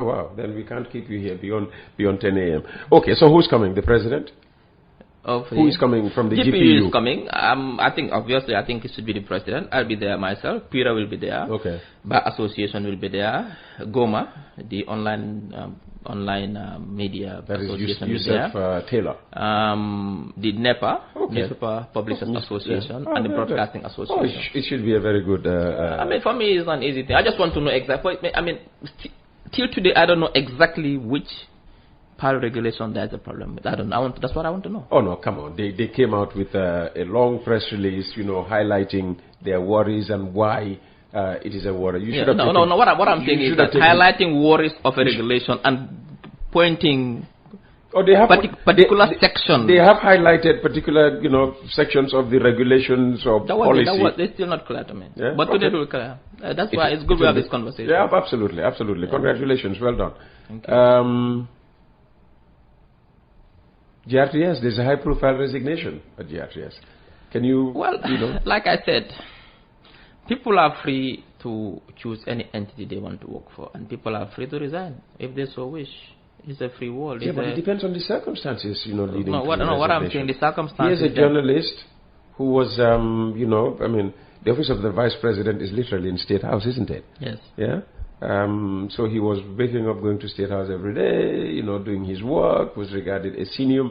Wow, then we can't keep you here beyond 10 a.m. Okay, so who's coming? The president? Who is coming from the GPU? Is coming. I think obviously it should be the president. I'll be there myself. Pira will be there. Okay. Bar Association will be there. Goma, the online media association will be there. Taylor. The NEPA, Newspaper Publishers Association, and the Broadcasting Association. It should be a very good. For me, it's not an easy thing. I just want to know exactly. Till today, I don't know exactly which part of regulation there's a problem with. I don't know. That's what I want to know. Oh no, come on. They came out with a long press release, highlighting their worries and why it is a worry. No. What I'm saying is that highlighting worries of a regulation and pointing particular sections. They have highlighted particular, sections of the regulations or policy. It's still not clear to me. Yeah? But today it will clear. That's why it's good we have this conversation. Yeah, absolutely. Yeah. Congratulations. Well done. Thank you. GRTS, there's a high-profile resignation at GRTS. Can you... Well, like I said, people are free to choose any entity they want to work for, and people are free to resign if they so wish. It's a free world. Yeah, but it depends on the circumstances, leading to what I'm saying, the circumstances... Here's a journalist who was, the office of the vice president is literally in State House, isn't it? Yes. Yeah? So he was waking up, going to State House every day, doing his work, was regarded a senior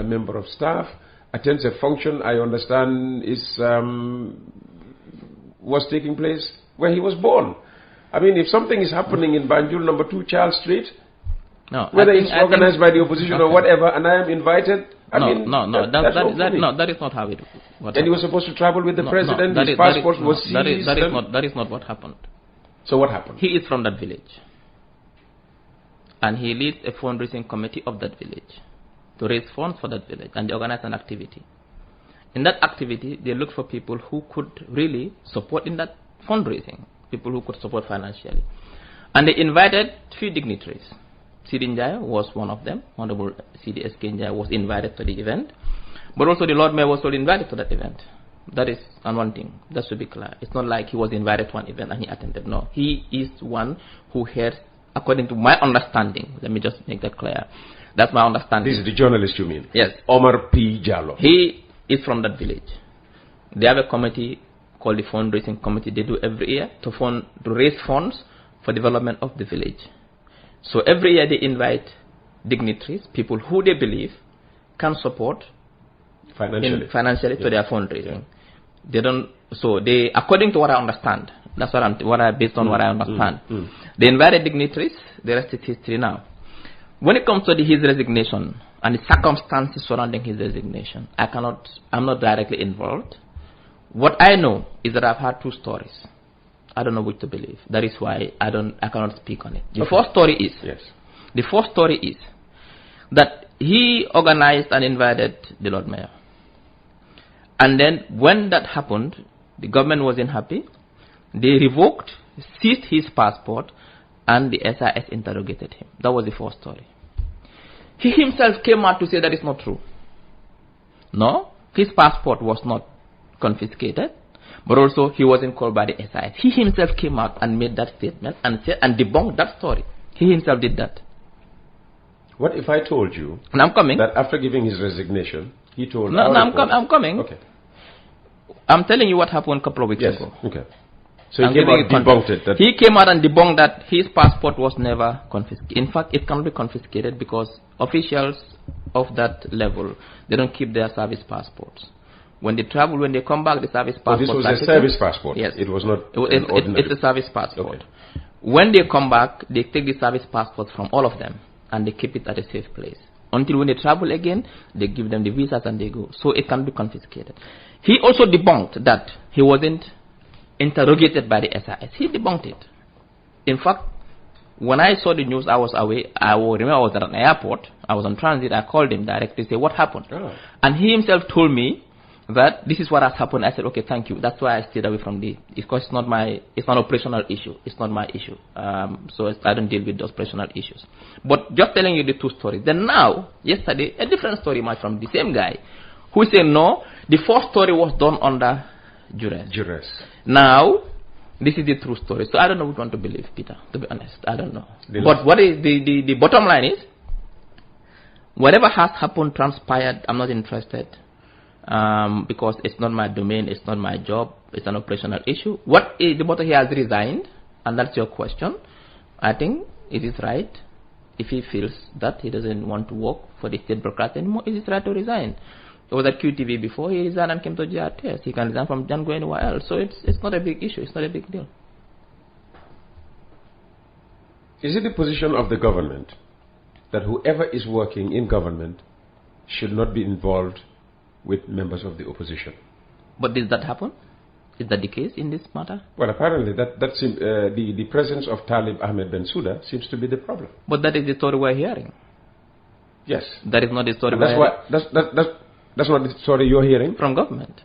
member of staff, attends a function, I understand, was taking place where he was born. If something is happening in Banjul, number 2 Charles Street, whether it's organized by the opposition or whatever, and I am invited, that is not how it works. And he was supposed to travel with the president, his passport was seized. That is not what happened. So what happened? He is from that village, and he leads a fundraising committee of that village to raise funds for that village, and they organize an activity. In that activity, they look for people who could really support in that fundraising, people who could support financially. And they invited 3 dignitaries. Sidi Njai was one of them. Honorable Sidi S.K. Njai was invited to the event, but also the Lord Mayor was also invited to that event. That is one thing. That should be clear. It's not like he was invited to one event and he attended. No. He is one who heard, according to my understanding. Let me just make that clear. That's my understanding. This is the journalist you mean? Yes. Omar P. Jallow. He is from that village. They have a committee called the fundraising committee. They do every year to raise funds for development of the village. So every year they invite dignitaries, people who they believe can support financially to their fundraising. They according to what I understand, that's based on what I understand. They invited dignitaries, the rest is history now. When it comes to his resignation and the circumstances surrounding his resignation, I'm not directly involved. What I know is that I've heard 2 stories. I don't know which to believe. That is why I cannot speak on it. The first story is that he organized and invited the Lord Mayor. And then when that happened, the government wasn't happy. They revoked, seized his passport, and the SIS interrogated him. That was the first story. He himself came out to say that is not true. No, his passport was not confiscated, but also he wasn't called by the SIS. He himself came out and made that statement and debunked that story. He himself did that. What if I told you and I'm coming. that after giving his resignation, he told... I'm coming. Okay. I'm telling you what happened a couple of weeks ago. Okay. So he came out and debunked it. He came out and debunked that his passport was never confiscated. In fact, it can be confiscated because officials of that level, they don't keep their service passports. When they travel, when they come back, the service passport... this was a service passport? Yes. It was not an ordinary... It's a service passport. Okay. When they come back, they take the service passports from all of them and they keep it at a safe place. Until when they travel again, they give them the visas and they go. So it can be confiscated. He also debunked that he wasn't interrogated by the SIS. He debunked it. In fact, when I saw the news, I was away. I remember I was at an airport. I was on transit. I called him directly to say, what happened? Oh. And he himself told me that this is what has happened. I said, okay, thank you. That's why I stayed away from because it's not an operational issue. It's not my issue. So I don't deal with those operational issues. But just telling you the 2 stories. Then now, yesterday, a different story emerged from the same guy who said, no, the first story was done under duress. Duress. Now, This is the true story. So I don't know which one to believe, Peter, to be honest. I don't know. But what is the bottom line is, whatever has happened, transpired, I'm not interested. Because it's not my domain, it's not my job, it's an operational issue. What is the bottom? He has resigned, and that's your question. I think it is right. If he feels that he doesn't want to work for the state bureaucrat anymore, it is right to resign. He was at QTV before, he resigned and came to GRTS. He can resign from Jan, go anywhere else. So it's not a big issue, it's not a big deal. Is it the position of the government that whoever is working in government should not be involved with members of the opposition? But did that happen? Is that the case in this matter? Well, apparently the presence of Talib Ahmed Bensouda seems to be the problem. But that is the story we're hearing. Yes. That is not the story we're hearing. That's not the story you're hearing? From government.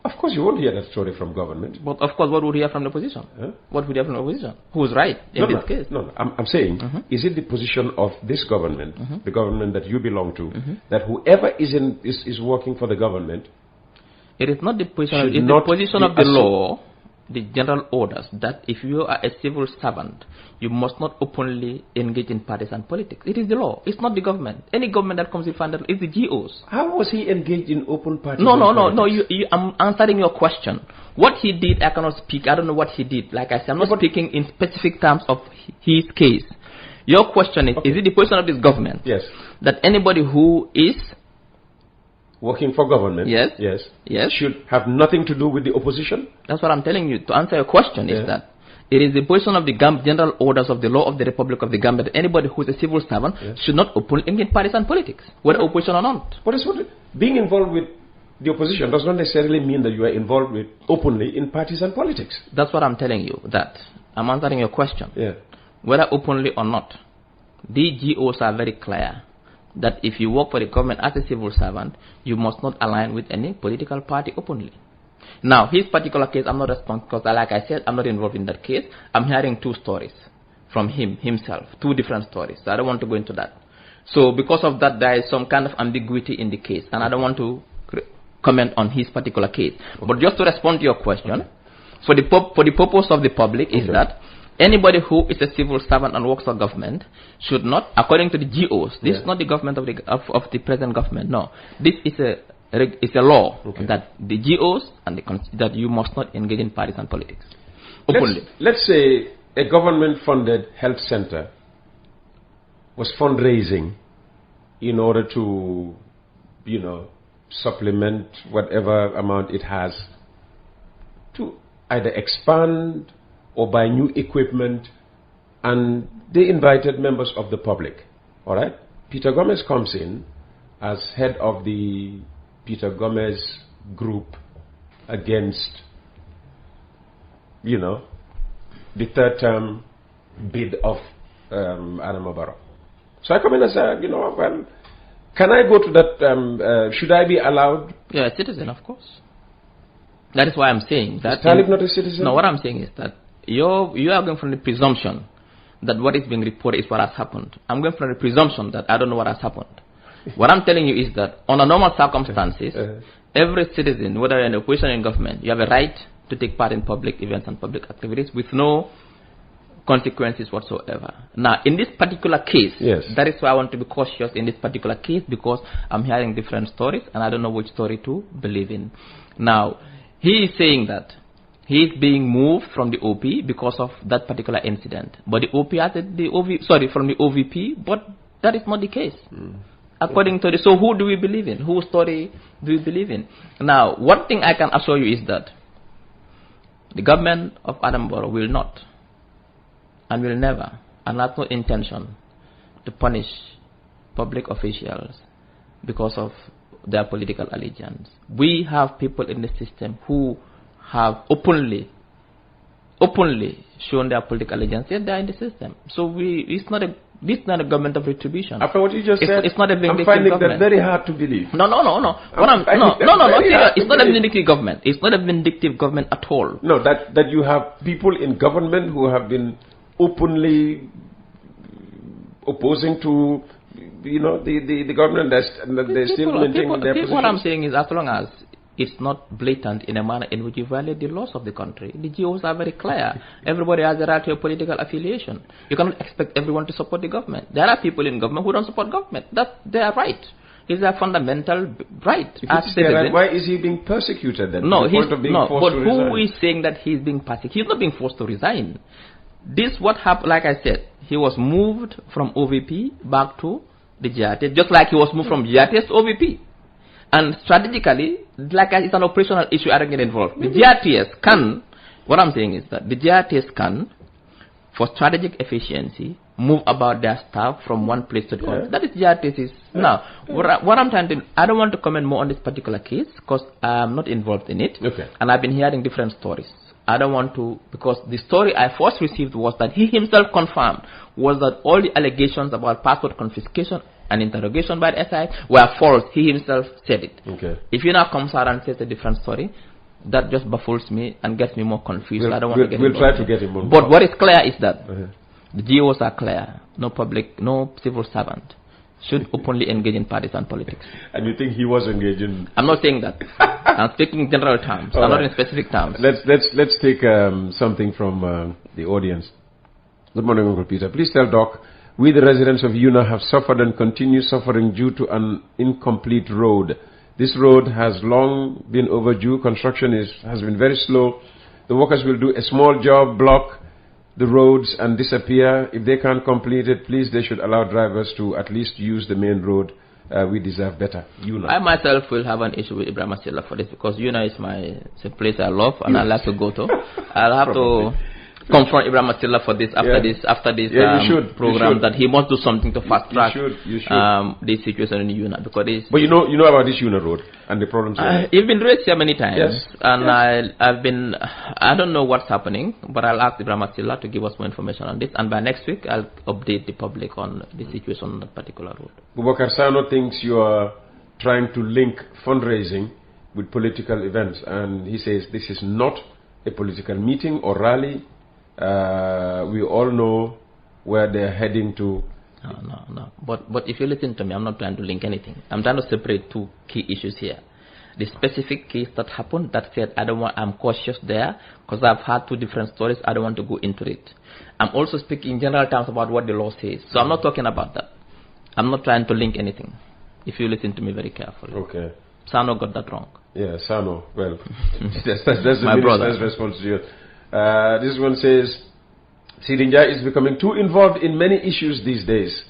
Of course you won't hear that story from government. But of course, what would you hear from the opposition? Huh? What would you hear from the opposition? Who's right in this case? No, I'm saying, is it the position of this government, the government that you belong to, that whoever is working for the government... It is not the position, it's the position of the law, the general orders, that if you are a civil servant, you must not openly engage in partisan politics. It is the law. It's not the government. Any government that comes in front of it is the GOs. How was he engaged in open partisan politics? No. I'm answering your question. What he did, I cannot speak. I don't know what he did. Like I said, I'm not speaking in specific terms of his case. Your question is it the position of this government? Yes. That anybody who is working for government, yes, should have nothing to do with the opposition? That's what I'm telling you. To answer your question is that it is the position of the general orders of the law of the Republic of the Gambia that anybody who is a civil servant should not openly engage in partisan politics, whether opposition or not. Being involved with the opposition does not necessarily mean that you are involved with openly in partisan politics. That's what I'm telling you. That I'm answering your question. Yeah. Whether openly or not, the GOs are very clear that if you work for the government as a civil servant, you must not align with any political party openly. Now, his particular case, I'm not responsible because, like I said, I'm not involved in that case. I'm hearing two stories from himself, two different stories. So I don't want to go into that. So because of that, there is some kind of ambiguity in the case, and I don't want to comment on his particular case. But just to respond to your question, for the purpose of the public is that anybody who is a civil servant and works for government should not, according to the GOs, this is not the government of the present government. No, this is a law that the GOs and that you must not engage in partisan politics openly. Let's say a government-funded health center was fundraising in order to, supplement whatever amount it has to either expand or buy new equipment, and they invited members of the public. All right? Peter Gomez comes in as head of the Peter Gomez group against, the third term bid of Adama Barrow. So I come in and say, well, can I go to that, should I be allowed? Yeah, a citizen, of course. That is why I'm saying that. Is Talib not a citizen? No, what I'm saying is that you are going from the presumption that what is being reported is what has happened. I'm going from the presumption that I don't know what has happened. What I'm telling you is that under normal circumstances, every citizen, whether you're in opposition or in government, you have a right to take part in public events and public activities with no consequences whatsoever. Now, in this particular case, that is why I want to be cautious in this particular case, because I'm hearing different stories and I don't know which story to believe in. Now, he is saying that he is being moved from the OP because of that particular incident. But the OP has from the OVP, but that is not the case. According to so who do we believe in? Whose story do we believe in? Now, one thing I can assure you is that the government of Adama Barrow will not and will never, and has no intention to punish public officials because of their political allegiance. We have people in the system who have openly shown their political allegiance, yet they are in the system. So this is not a government of retribution. After what you just said, it's not a vindictive I'm finding government. that very hard to believe. No. It's not a vindictive government. It's not a vindictive government at all. No, that you have people in government who have been openly opposing to the government, they're still maintaining their position. What I'm saying is, as long as it's not blatant in a manner in which you violate the laws of the country. The GOs are very clear. Everybody has the right to a political affiliation. You cannot expect everyone to support the government. There are people in government who don't support government. That's their right. It's a fundamental right. Right, why is he being persecuted then? No, but who is saying that he's being persecuted? He's not being forced to resign. This what happened, like I said, he was moved from OVP back to the GRTS, just like he was moved from GRTS to OVP. And strategically, like it's an operational issue, I don't get involved. The GRTS can, what I'm saying is that the GRTS can, for strategic efficiency, move about their staff from one place to the other. That is GRTS. Now, what I'm trying to, I don't want to comment more on this particular case because I'm not involved in it. And I've been hearing different stories. I don't want to, because the story I first received was that he himself confirmed was that all the allegations about passport confiscation and interrogation by the SI were false. He himself said it. If he now comes out and says a different story, that just baffles me and gets me more confused. I don't want to get involved. We'll try to get him on. But what is clear is that the GOs are clear. No public, no civil servant should openly engage in partisan politics. And you think he was engaging? I'm not saying that. I'm speaking in general terms. I'm not in specific terms. Let's take something from the audience. Good morning, Uncle Peter. Please tell Doc, we the residents of Una have suffered and continue suffering due to an incomplete road. This road has long been overdue. Construction has been very slow. The workers will do a small job, block the roads and disappear. If they can't complete it, please, they should allow drivers to at least use the main road. We deserve better. Una. I myself will have an issue with Ibrahim Asila for this because Una is it's a place I love and I like to go to. I'll have to confront Ibrahim Asila for this after this program that he must do something to fast track this situation in Una because but you know about this Una road and the problems. It's been raised here many times, and I don't know what's happening, but I'll ask Ibrahim Asila to give us more information on this, and by next week I'll update the public on the situation on that particular road. Boubacar Sano thinks you are trying to link fundraising with political events, and he says this is not a political meeting or rally. We all know where they're heading to. No. But if you listen to me, I'm not trying to link anything. I'm trying to separate two key issues here. The specific case that happened, that said, I'm cautious there because I've had two different stories. I don't want to go into it. I'm also speaking in general terms about what the law says. So I'm not talking about that. I'm not trying to link anything. If you listen to me very carefully. Okay. Sano got that wrong. Yeah, Sano. Well, that's the minister's response to you. This one says, Sidinja is becoming too involved in many issues these days.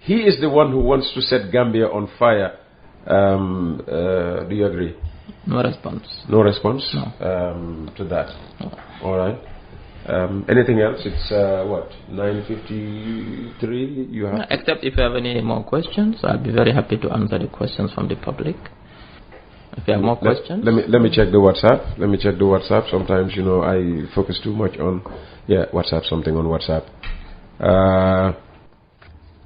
He is the one who wants to set Gambia on fire. Do you agree? No response. No response? No. To that? No. All right. Anything else? It's, 9:53 you have? Except if you have any more questions, I'll be very happy to answer the questions from the public. If you have more questions. Let me check the WhatsApp. Sometimes, I focus too much on, WhatsApp, something on WhatsApp.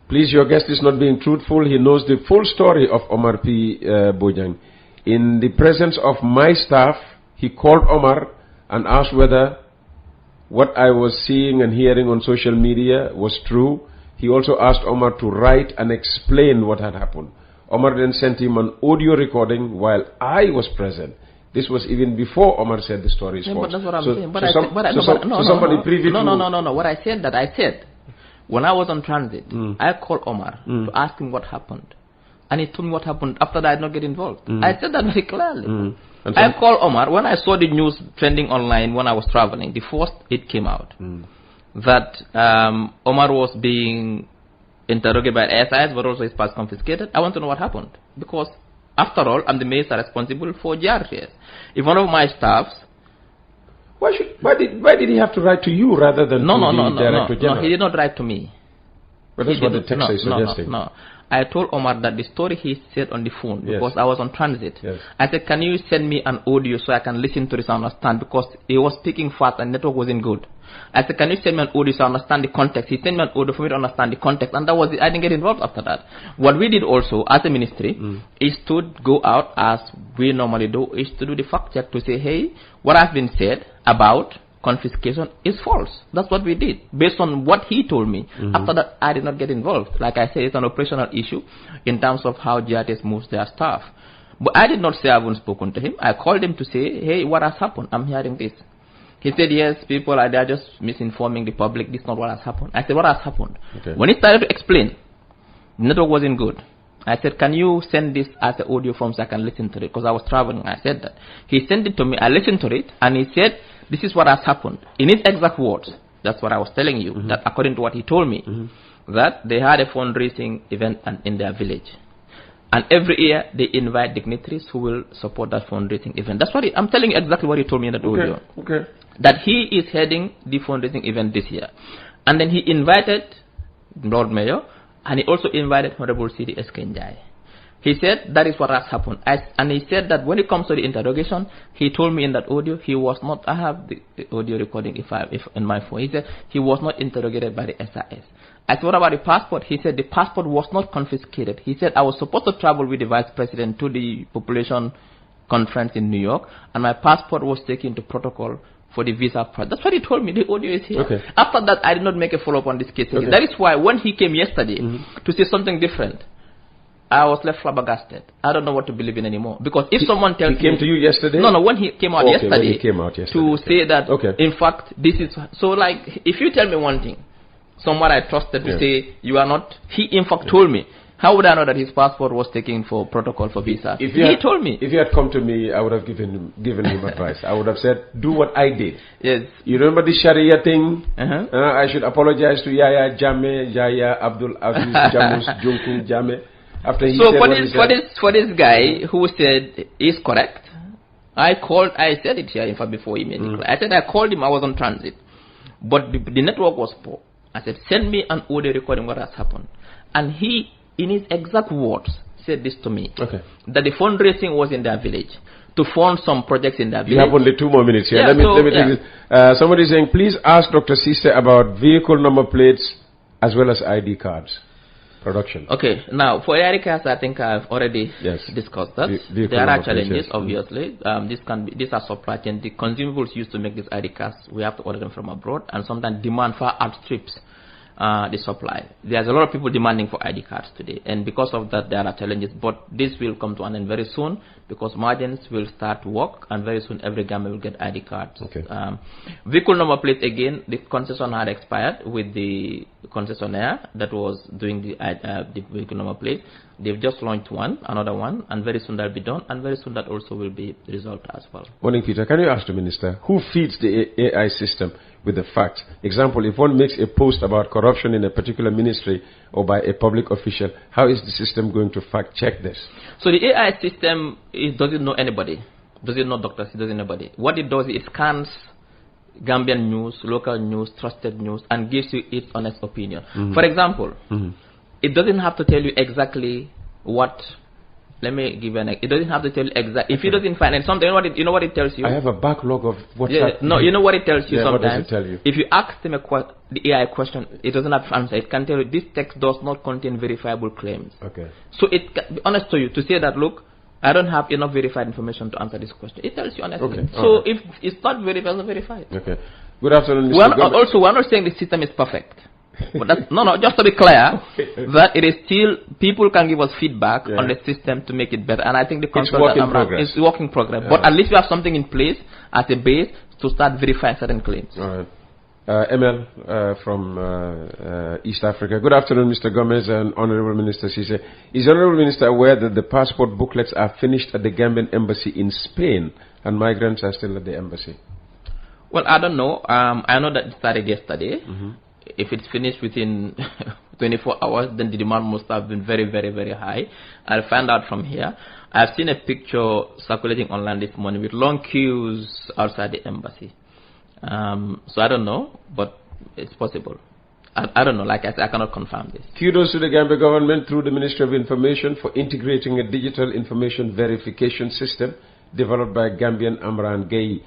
Please, your guest is not being truthful. He knows the full story of Omar P. Bojang. In the presence of my staff, he called Omar and asked whether what I was seeing and hearing on social media was true. He also asked Omar to write and explain what had happened. Omar then sent him an audio recording while I was present. This was even before Omar said the story is false. But that's what I'm saying. Somebody privy to... No. What I said, when I was on transit, I called Omar to ask him what happened. And he told me what happened after that I did not get involved. I said that very clearly. I called Omar when I saw the news trending online when I was traveling. The first it came out that Omar was being interrogated by SIS, but also his pass confiscated. I want to know what happened because, after all, I'm the minister responsible for GRTS. If one of my staffs, why did he have to write to you rather than to the Director General? No, he did not write to me. But that's what the text is suggesting. No. I told Omar that the story he said on the phone because I was on transit. I said, can you send me an audio so I can listen to this and understand, because he was speaking fast and network wasn't good. I said, can you send me an audio so I understand the context? He sent me an audio for me to understand the context, and that was it. I didn't get involved after that. What we did also as a ministry is to go out, as we normally do, is to do the fact check to say, hey, what has been said about confiscation is false. That's what we did based on what he told me. After that, I did not get involved. Like I said, it's an operational issue in terms of how GRTS moves their staff. But I did not say I haven't spoken to him. I called him to say, hey, what has happened? I'm hearing this. He said, yes, people are there just misinforming the public. This is not what has happened. I said, what has happened? Okay. When he started to explain, the network wasn't good. I said, can you send this as an audio form so I can listen to it? Because I was traveling. I said that. He sent it to me. I listened to it. And he said, this is what has happened. In his exact words, that's what I was telling you, that according to what he told me, that they had a fundraising event in their village. And every year, they invite dignitaries who will support that fundraising event. That's what I'm telling you exactly what he told me in that audio. Okay. That he is heading the fundraising event this year. And then he invited Lord Mayor, and he also invited Honorable C.D. Eskenjai. He said that is what has happened. And he said that when it comes to the interrogation, he told me in that audio, he was not, I have the audio recording if in my phone. He said he was not interrogated by the SIS. I said, what about the passport? He said the passport was not confiscated. He said I was supposed to travel with the Vice President to the population conference in New York, and my passport was taken to protocol for the visa part. That's what he told me. The audio is here. Okay. After that, I did not make a follow-up on this case. Okay. That is why when he came yesterday to say something different, I was left flabbergasted. I don't know what to believe in anymore. Because if someone tells me... He came to you yesterday? No, when he came out yesterday. When he came out yesterday. To say that, in fact, this is... So, like, if you tell me one thing, someone I trusted to say, you are not... He, in fact, told me. How would I know that his passport was taken for protocol for visa? He told me. If you had come to me, I would have given him advice. I would have said, do what I did. Yes. You remember the Sharia thing? I should apologize to Yaya Jame, Yaya Abdul Aziz Jamus Junkun Jame. After he said for this guy who said is correct, I said it here in fact before he made it. I said I called him, I was on transit. But the network was poor. I said, send me an audio recording what has happened. And he, in his exact words, said this to me. That the fundraising was in their village. To fund some projects in their village. You have only 2 more minutes here. Let me take this. Somebody is saying, please ask Dr. Ceesay about vehicle number plates as well as ID cards. Production. Okay, now for ID cards, I think I've already discussed that. There are challenges, obviously. These are supply chain. The consumables used to make these ID cards, we have to order them from abroad, and sometimes demand far outstrips the supply. There's a lot of people demanding for ID cards today, and because of that, there are challenges. But this will come to an end very soon because margins will start to work, and very soon every government will get ID cards. Vehicle number plate, again, the concession had expired with the concessionaire that was doing the vehicle number plate. They've just launched another one, and very soon that'll be done, and very soon that also will be resolved as well. Morning, Peter. Can you ask the minister who feeds the AI system with the facts? Example, if one makes a post about corruption in a particular ministry or by a public official, how is the system going to fact check this? So the AI system doesn't know anybody, doesn't know doctors, it doesn't know anybody. What it does is it scans Gambian news, local news, trusted news, and gives you its honest opinion. For example, it doesn't have to tell you exactly what. Let me give you an. It doesn't have to tell you exactly. If it doesn't find something, you know what it tells you. I have a backlog of WhatsApp. No, you know what it tells you sometimes. What does it tell you? If you ask them the AI question, it doesn't have to answer. It can tell you this text does not contain verifiable claims. So it can be honest to you to say that, look, I don't have enough verified information to answer this question. It tells you honestly. So if it's not verified, it's not verified. Good afternoon, Mr. Also, we're not saying the system is perfect. But that's, just to be clear, that it is still, people can give us feedback on the system to make it better. And I think the concept is work in progress. But at least we have something in place as a base to start verifying certain claims. ML from East Africa. Good afternoon, Mr. Gomez and Honorable Minister Ceesay. Is Honorable Minister aware that the passport booklets are finished at the Gambian embassy in Spain and migrants are still at the embassy? Well, I don't know. I know that it started yesterday. If it's finished within 24 hours, then the demand must have been very, very, very high. I'll find out from here. I've seen a picture circulating online this morning with long queues outside the embassy. So I don't know, but it's possible. I don't know. Like I said, I cannot confirm this. Kudos to the Gambia government through the Ministry of Information for integrating a digital information verification system developed by Gambian Amran Gay,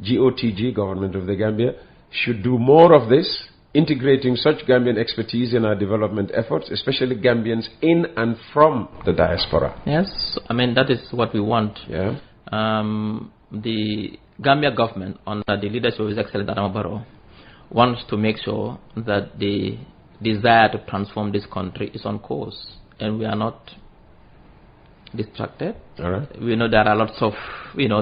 GOTG, Government of the Gambia. Should do more of this, integrating such Gambian expertise in our development efforts, especially Gambians in and from the diaspora. Yes, I mean, that is what we want. The Gambia government, under the leadership of His Excellency Adama Barrow, wants to make sure that the desire to transform this country is on course, and we are not distracted. All right. We know there are lots of,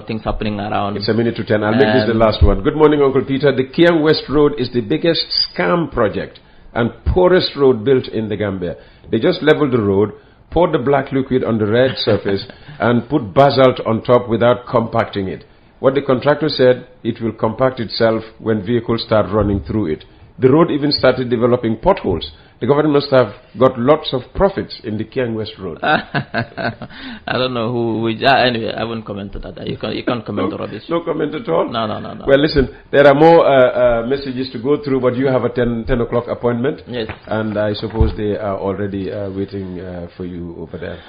things happening around. It's a minute to 10. I'll make this the last one. Good morning, Uncle Peter. The Kiang West Road is the biggest scam project and poorest road built in the Gambia. They just leveled the road, poured the black liquid on the red surface, and put basalt on top without compacting it. What the contractor said, it will compact itself when vehicles start running through it. The road even started developing potholes. The government must have got lots of profits in the Kiang West Road. I don't know who. Anyway, I won't comment on that. You can't comment on rubbish. No comment at all? No. Well, listen, there are more messages to go through, but you have a 10 o'clock appointment. Yes. And I suppose they are already waiting for you over there.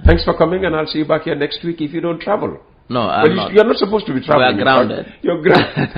Thanks for coming, and I'll see you back here next week if you don't travel. No, I'm not. You're not supposed to be traveling. We are grounded. You're grounded.